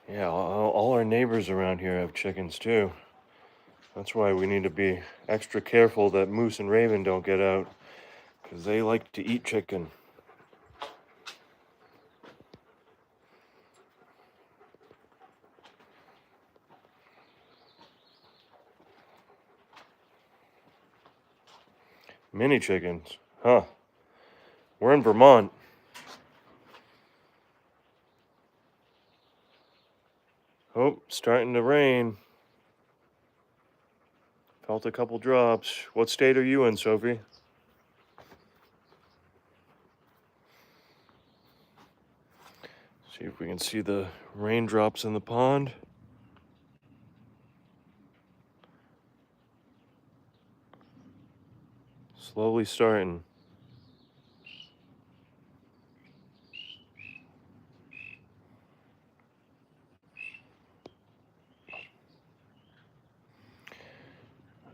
Yeah, all our neighbors around here have chickens too. That's why we need to be extra careful that moose and raven don't get out, because they like to eat chicken. Mini chickens, huh? We're in Vermont. Oh, starting to rain. Felt a couple drops. What state are you in, Sophie? See if we can see the raindrops in the pond. Slowly starting.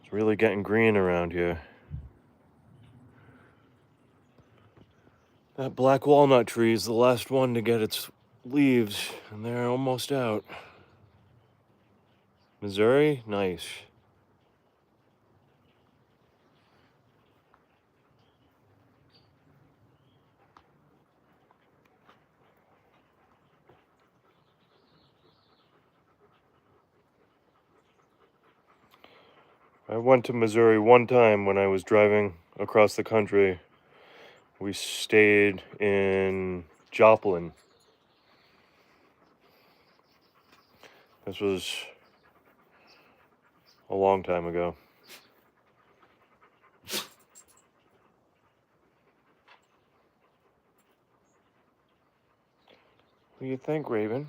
It's really getting green around here. That black walnut tree is the last one to get its leaves, and they're almost out. Missouri? Nice. I went to Missouri one time when I was driving across the country. We stayed in Joplin. This was a long time ago. What do you think, Raven?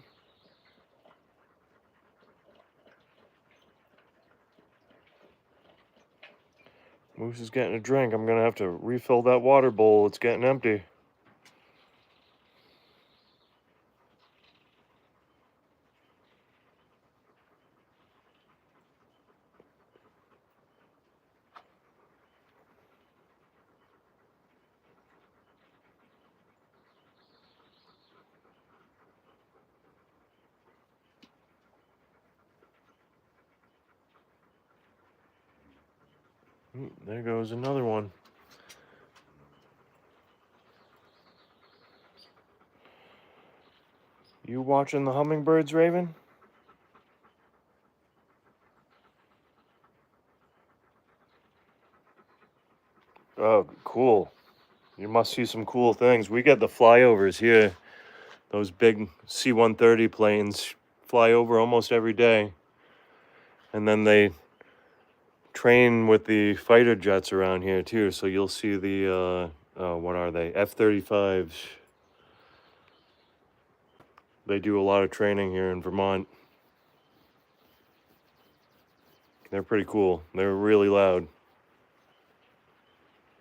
Moose is getting a drink. I'm gonna have to refill that water bowl. It's getting empty. There goes another one. You watching the hummingbirds, Raven? Oh, cool. You must see some cool things. We get the flyovers here. Those big C-130 planes fly over almost every day. And then they train with the fighter jets around here too. So you'll see the, what are they? F-35s. They do a lot of training here in Vermont. They're pretty cool. They're really loud.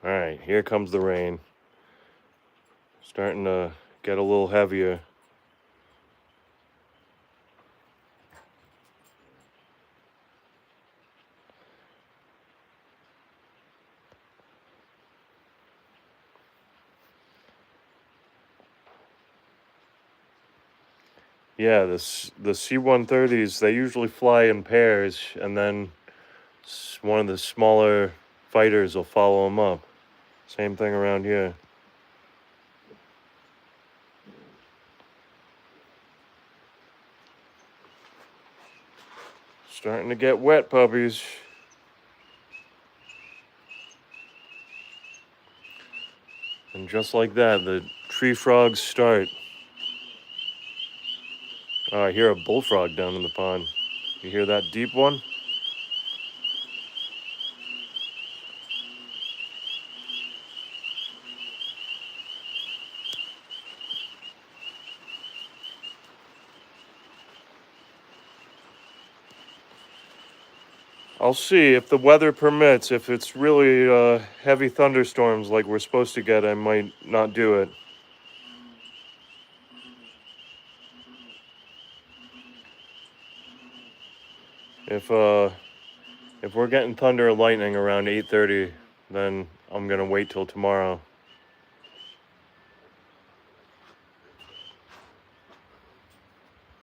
All right, here comes the rain. Starting to get a little heavier. Yeah, the C-130s, they usually fly in pairs, and then one of the smaller fighters will follow them up. Same thing around here. Starting to get wet, puppies. And just like that, the tree frogs start. Oh, I hear a bullfrog down in the pond. You hear that deep one? I'll see if the weather permits. If it's really heavy thunderstorms like we're supposed to get, I might not do it. If we're getting thunder or lightning around 8:30, then I'm gonna wait till tomorrow.